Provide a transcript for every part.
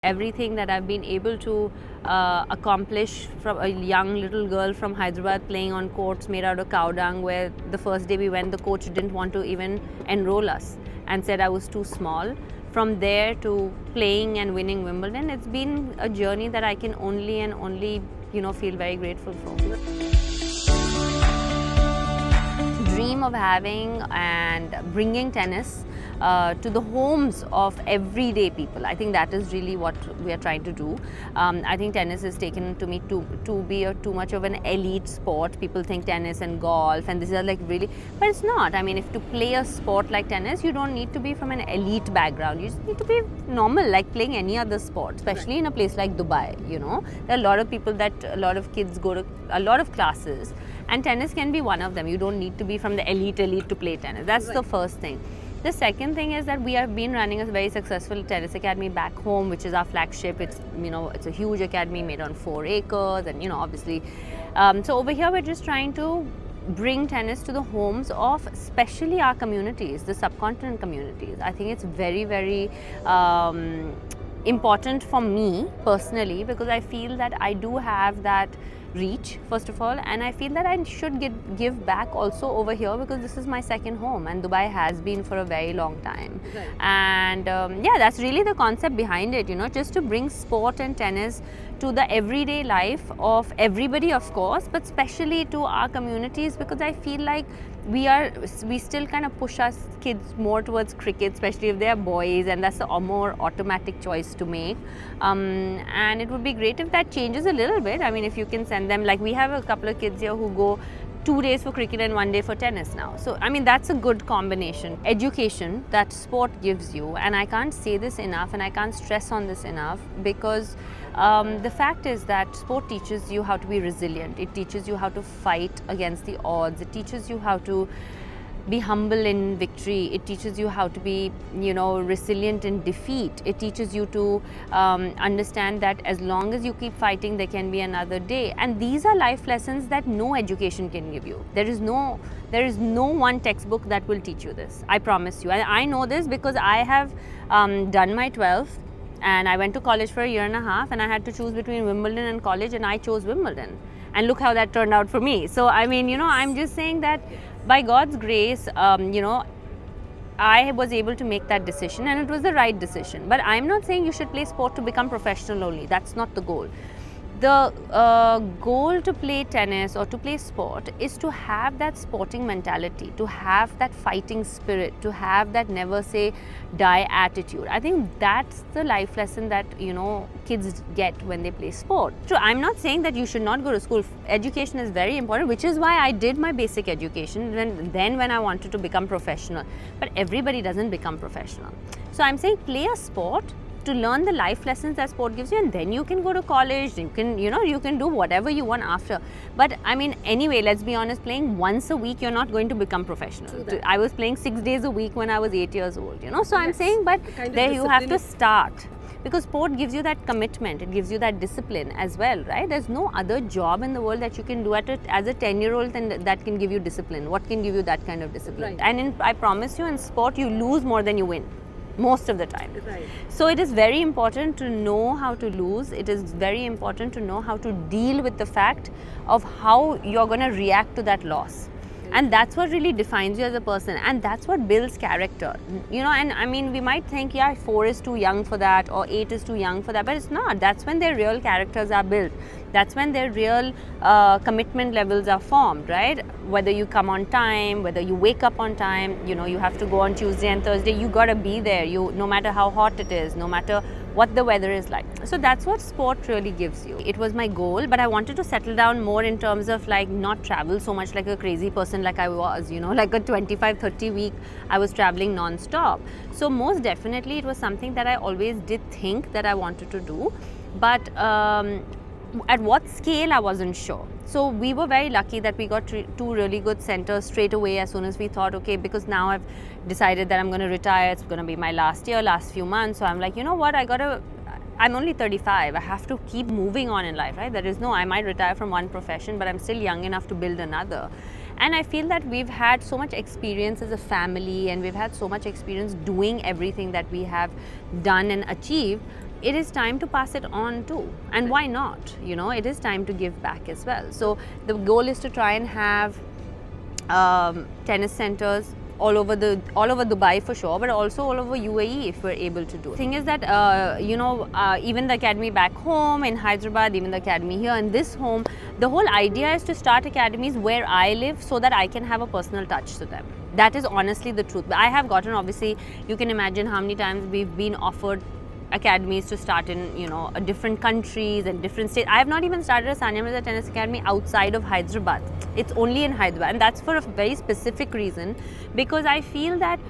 Everything that I've been able to accomplish from a young little girl from Hyderabad playing on courts made out of cow dung, where the first day we went, the coach didn't want to even enroll us and said I was too small. From there to playing and winning Wimbledon, it's been a journey that I can only feel very grateful for. Dream of having and bringing tennis to the homes of everyday people. I think that is really what we are trying to do. I think tennis is taken to me to be too much of an elite sport. People think tennis and golf and this is like really, but it's not. I mean, if to play a sport like tennis, you don't need to be from an elite background. You just need to be normal, like playing any other sport, especially in a place like Dubai. There are a lot of people a lot of kids go to a lot of classes, and tennis can be one of them. You don't need to be from the elite to play tennis. That's the first thing. The second thing is that we have been running a very successful tennis academy back home, which is our flagship. It's it's a huge academy made on 4 acres, and obviously, so over here we're just trying to bring tennis to the homes of especially our communities, the subcontinent communities. I think it's very, very important for me personally, because I feel that I do have that reach, first of all, and I feel that I should give back also over here, because this is my second home and Dubai has been for a very long time. Right. And yeah, that's really the concept behind it, just to bring sport and tennis to the everyday life of everybody, of course, but especially to our communities, because I feel like we still kind of push our kids more towards cricket, especially if they are boys, and that's a more automatic choice to make. And it would be great if that changes a little bit. I mean, if you can send them, like we have a couple of kids here who go 2 days for cricket and 1 day for tennis now. So, I mean, that's a good combination. Education that sport gives you, and I can't say this enough and I can't stress on this enough, because the fact is that sport teaches you how to be resilient. It teaches you how to fight against the odds. It teaches you how to be humble in victory. It teaches you how to be, resilient in defeat. It teaches you to understand that as long as you keep fighting, there can be another day. And these are life lessons that no education can give you. There is no one textbook that will teach you this. I promise you. I know this because I have done my 12th. And I went to college for a year and a half, and I had to choose between Wimbledon and college, and I chose Wimbledon. And look how that turned out for me. So, I mean, I'm just saying that by God's grace, I was able to make that decision, and it was the right decision. But I'm not saying you should play sport to become professional only. That's not the goal. The goal to play tennis or to play sport is to have that sporting mentality, to have that fighting spirit, to have that never say die attitude. I think that's the life lesson that kids get when they play sport. So I'm not saying that you should not go to school. Education is very important, which is why I did my basic education when I wanted to become professional. But everybody doesn't become professional. So I'm saying play a sport to learn the life lessons that sport gives you, and then you can go to college, you can you can do whatever you want after. But I mean, anyway, let's be honest, playing once a week, you're not going to become professional. I was playing 6 days a week when I was 8 years old, so yes. I'm saying, but there you have to start, because sport gives you that commitment, it gives you that discipline as well, right? There's no other job in the world that you can do as a 10-year-old that can give you discipline. What can give you that kind of discipline? Right. And I promise you, in sport, you lose more than you win. Most of the time. Right. So it is very important to know how to lose. It is very important to know how to deal with the fact of how you're going to react to that loss. And that's what really defines you as a person, and that's what builds character. And I mean, we might think, yeah, 4 is too young for that, or 8 is too young for that, but it's not. That's when their real characters are built. That's when their real commitment levels are formed, right? Whether you come on time, whether you wake up on time, you have to go on Tuesday and Thursday, you got to be there. No matter how hot it is, no matter what the weather is like. So that's what sport really gives you. It was my goal, but I wanted to settle down more in terms of like not travel so much like a crazy person like I was, like a 25-30 week, I was traveling non-stop. So most definitely it was something that I always did think that I wanted to do, but at what scale I wasn't sure. So we were very lucky that we got 2 really good centers straight away as soon as we thought, okay, because now I've decided that I'm going to retire. It's going to be my last few months. So I'm like, you know what, I'm only 35. I have to keep moving on in life, right? I might retire from one profession, but I'm still young enough to build another. And I feel that we've had so much experience as a family, and we've had so much experience doing everything that we have done and achieved. it is time to pass it on too. And why not? You know, it is time to give back as well. So the goal is to try and have tennis centers all over Dubai for sure, but also all over UAE if we're able to do it. The thing is that even the academy back home in Hyderabad, even the academy here in this home, the whole idea is to start academies where I live so that I can have a personal touch to them. That is honestly the truth. I have gotten, obviously, you can imagine how many times we've been offered academies to start in different countries and different states. I have not even started a Sania Mirza Tennis Academy outside of Hyderabad. It's only in Hyderabad, and that's for a very specific reason, because I feel that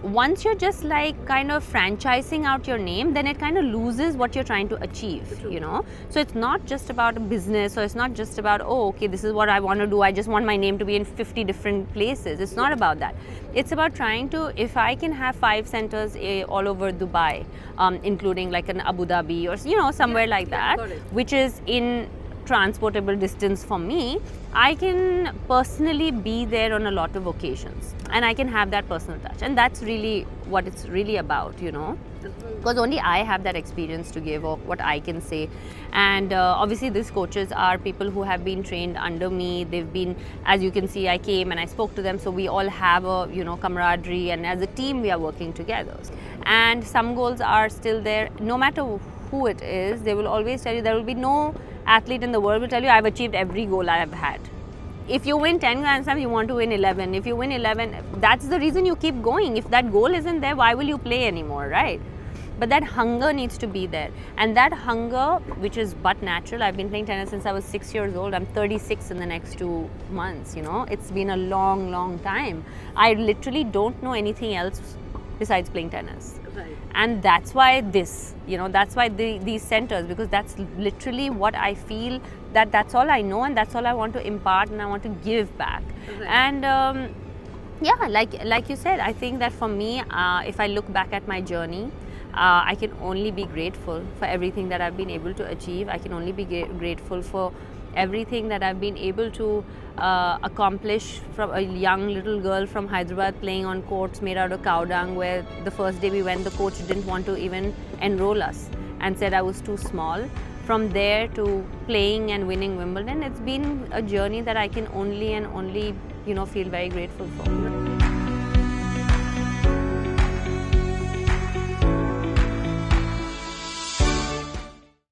once you're just like kind of franchising out your name, then it kind of loses what you're trying to achieve, you know. So it's not just about a business, or it's not just about, oh, okay, this is what I want to do, I just want my name to be in 50 different places. It's not about that. It's about trying to, if I can have 5 centers all over Dubai, including like an Abu Dhabi or somewhere like that, which is in transportable distance for me, I can personally be there on a lot of occasions, and I can have that personal touch, and that's really what it's really about, because only I have that experience to give of what I can say. And obviously these coaches are people who have been trained under me. They've been, as you can see, I came and I spoke to them, so we all have a camaraderie, and as a team we are working together. And some goals are still there. No matter who it is, they will always tell you, there will be no athlete in the world will tell you, I've achieved every goal I have had. If you win 10 Grand Slams, you want to win 11. If you win 11, that's the reason you keep going. If that goal isn't there, why will you play anymore, right? But that hunger needs to be there. And that hunger, which is but natural, I've been playing tennis since I was 6 years old. I'm 36 in the next 2 months, It's been a long, long time. I literally don't know anything else besides playing tennis. Right. And that's why that's why these centers, because that's literally what I feel, that's all I know, and that's all I want to impart, and I want to give back. Right. And like you said, I think that for me, if I look back at my journey, I can only be grateful for everything that I've been able to achieve. I can only be grateful for everything that I've been able to accomplish, from a young little girl from Hyderabad playing on courts made out of cow dung, where the first day we went, the coach didn't want to even enroll us and said I was too small. From there to playing and winning Wimbledon, it's been a journey that I can only feel very grateful for.